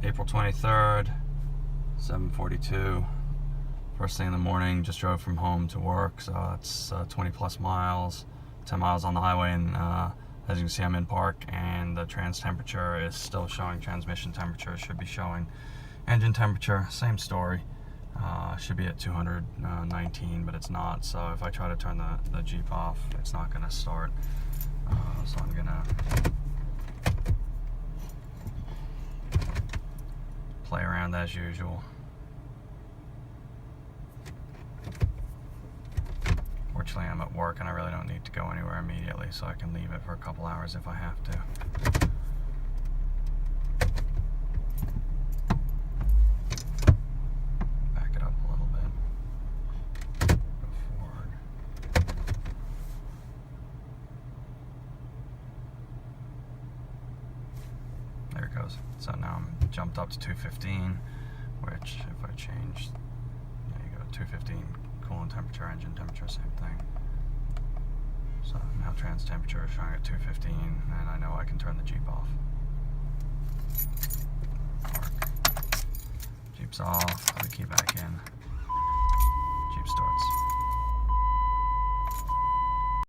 April 23rd, 7:42. First thing in the morning, just drove from home to work, so it's 20 plus miles, 10 miles on the highway, and as you can see I'm in park, and the trans temperature is still showing transmission temperature, should be showing engine temperature, same story. Should be at 219, but it's not, so if I try to turn the Jeep off, it's not going to start. So I'm going to play around as usual. Fortunately, I'm at work and I really don't need to go anywhere immediately, so I can leave it for a couple hours if I have to. Back it up a little bit. Go forward. There it goes. So now I'm jumped up to 215, which if I change, there you go, 215. Coolant temperature, engine temperature, same thing. So now trans temperature is showing at 215, and I know I can turn the Jeep off. Jeep's off, put the key back in. Jeep starts.